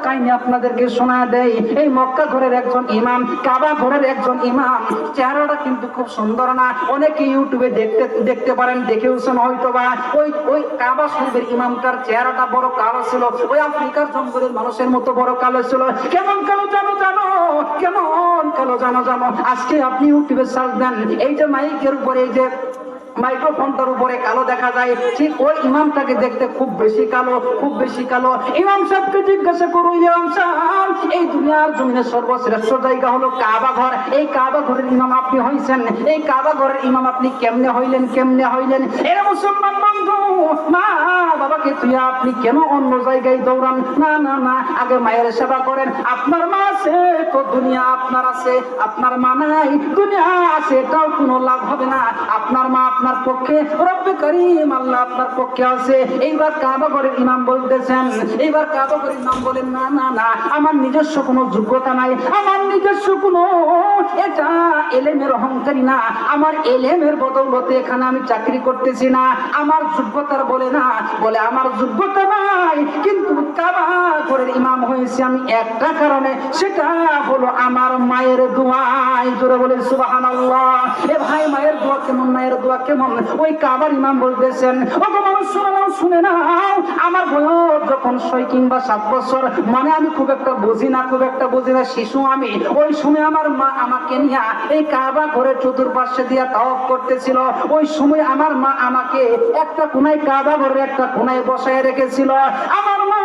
কাহিনী আপনাদেরকে শোনা দেই। এই মক্কা ঘরের একজন ইমাম, কাবা ঘরের একজন ইমাম, চেহারাটা কিন্তু খুব সুন্দর না। অনেকে ইউটিউবে দেখতে পারেন, দেখেওছেন হয়তোবা। ওই কাবা শরীফের ইমামটার চেহারাটা বড় কালো ছিল, ওই আফ্রিকার জঙ্গলের মানুষের মতো বড় কালো ছিল। কেমন কালো জানো? কেমন কালো জানো? আজকে আপনি ইউটিউবে সার্চ দেন, এই যে মাইকের উপরে, এই যে মাইক্রোফোনটার উপরে কালো দেখা যায়, ঠিক ওই ইমামটাকে দেখতে খুব বেশি কালো। ইমাম সাহেবকে জিজ্ঞাসা করো, ইমাম সাহেব, এই দুনিয়ার জমিনে সর্বশ্রেষ্ঠ জায়গা হলো কাবা ঘর, এই কাবা ঘরের ইমাম আপনি হইছেন, এই কাবা ঘরের ইমাম আপনি কেমনে হইলেন? এরা মুসলমান বন্ধু, মা বাবাকে তুই আপনি কেন অন্য জায়গায় দৌড়ান? না, আগে মায়ের সেবা করেন। আপনার মা আছে তো দুনিয়া আপনার আছে, আপনার মা নাই দুনিয়া আছে, এটাও কোনো লাভ হবে না। আপনার মা আপনার পক্ষে, রব্বে করিম আল্লাহ আপনার পক্ষে আছে। এইবার কাবা ঘরের ইমাম বলতেছেন, এইবার কাবা ঘরের ইমাম বলেন, না, আমার নিজস্ব কোনো যোগ্যতা নাই, আমার নিজস্ব কোনো এটা এলেমের অহংকারী না, আমার এলেমের বদৌলতে এখানে আমি চাকরি করতেছি না, আমার যোগ্যতার বলে না, বলে আমার যোগ্যতা নাই, কিন্তু কাবা ঘরের ইমাম হয়েছে আমি একটা কারণে, সেটা হলো আমার মায়ের দোয়াই। জোরে বলে সুবহানাল্লাহ। এ ভাই, মায়ের দোয়া কেমন? ওই কাবার ইমাম বলতেছেন, ওগো মানুষ শুনে নাও, আমার বয়স যখন 6 কিংবা 7 বছর, মানে আমি খুব একটা বুঝি না, শিশু আমি, ওই সময় আমার মা আমাকে নিয়ে এই কাবা ঘরের চতুর্পাশে দিয়া তাওয়াফ করতেছিল। ওই সময় আমার মা আমাকে একটা কোনায়, কাবা ঘরের একটা কোনায় বসায় রেখেছিল। আমার মা,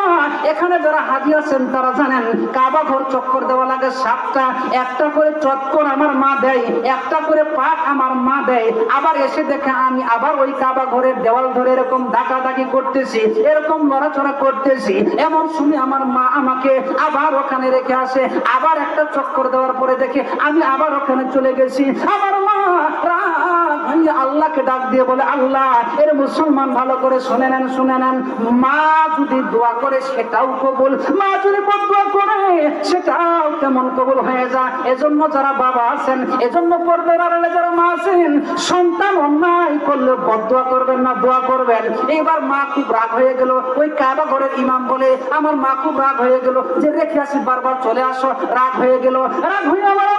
এখানে যারা হাজি আছেন তারা জানেন, কাবা ঘর চক্কর দেওয়া লাগে 7টা, একটা করে চক্কর আমার মা দেয়, একটা করে পাক আমার মা দেয়। আবার এসে দেখে আমি আবার ওই কাবা ঘরের দেওয়াল ধরে এরকম ডাকাডাকি করতেছি, এরকম নড়াচড়া করতেছি। এমন শুনে আমার মা আমাকে আবার ওখানে রেখে আসে, আবার একটা চক্কর দেওয়ার পরে দেখে আমি আবার ওখানে চলে গেছি। আমার মা আল্লাহকে ডাক দিয়ে বলে, আল্লাহ, এর মুসলমান ভালো করে শুনে নেন, মা যদি দোয়া করে সেটাও কবুল, মা যদি বদদোয়া করে সেটাও তেমন কবুল হয়ে যায়। এজন্য যারা বাবা আছেন, এজন্য পর্দার আড়ালে যারা মা আছেন, সন্তান অন্যায় করলে বদদোয়া করবেন না, দোয়া করবেন। এবার মা খুব রাগ হয়ে গেল। ওই কাবা ঘরের ইমাম বলে, আমার মা খুব রাগ হয়ে গেল, যে রেখে আসি বারবার চলে আসো। রাগ হয়ে আমার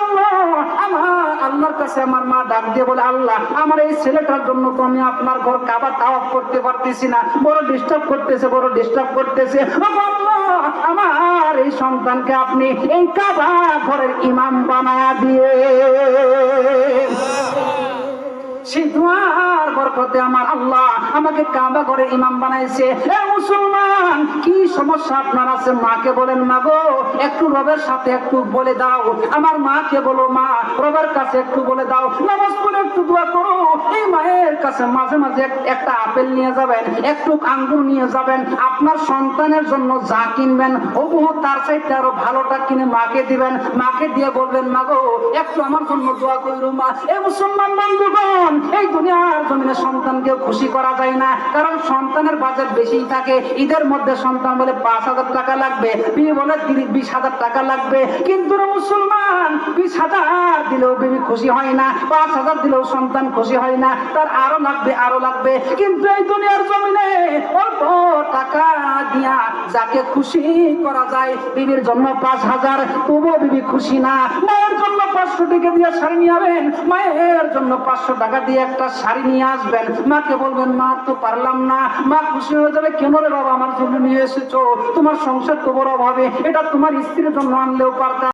আল্লাহর কাছে আমার মা ডাক দিয়ে বলে, আল্লাহ, আমার এই ছেলেটার জন্য তো আমি আপনার ঘর কাবা তাওয়াফ করতে পারতেছি না, বড় ডিস্টার্ব করতেছে। আমার এই সন্তানকে আপনি এই কাবা ঘরের ইমাম বানায়া দিয়ে সেই দুয়ার বরকতে আমার আল্লাহ আমাকে কাবা ঘরের ইমাম বানাইছে। এ মুসলমান, কি সমস্যা আপনার আছে? মাকে বলেন, মা গো, একটু রবের সাথে একটু বলে দাও। আমার মাকে বলো, মা, রবের কাছে একটু বলে দাও, নামাজ পড়ে একটু দোয়া করো। এই মায়ের কাছে মাঝে মাঝে একটা আপেল নিয়ে যাবেন, একটু আঙ্গুর নিয়ে যাবেন। আপনার সন্তানের জন্য যা কিনবেন, ওবহু তার চাইতে আরো ভালোটা কিনে মাকে দিবেন। মাকে দিয়ে বলবেন, মা গো, একটু আমার জন্য দোয়া করো মা। এ মুসলমান বন্ধুগণ, এই দুনিয়ার জমিনে সন্তানকে খুশি করা যায় না, কারণ সন্তানের বাজেট বেশি থাকে। ঈদের মধ্যে সন্তান বলে 5,000 টাকা লাগবে, বিয়ে বলে 20,000 টাকা লাগবে। কিন্তু মুসলমান 20,000 দিলেও বিবি খুশি হয় না, 5,000 দিলেও সন্তান খুশি হয় না, তার আরো লাগবে। কিন্তু এই দুনিয়ার জমিনে অল্প টাকা দিয়া যাকে খুশি করা যায়, বিবির জন্য 5,000, তবুও বিবি খুশি না। মায়ের জন্য 500 টাকা দিয়ে শাড়ি নিয়ে আসবেন, মায়ের জন্য 500 টাকা দিয়ে একটা শাড়ি নিয়ে আসবেন। মাকে বলবেন, মা, তো পারলাম না। মা খুশি হয়ে যাবে, কেন রে বাবা, আমার জন্য নিয়ে এসেছো? তোমার সংসার তো বড় হবে, এটা তোমার স্ত্রীর জন্য আনলেও পারতাম।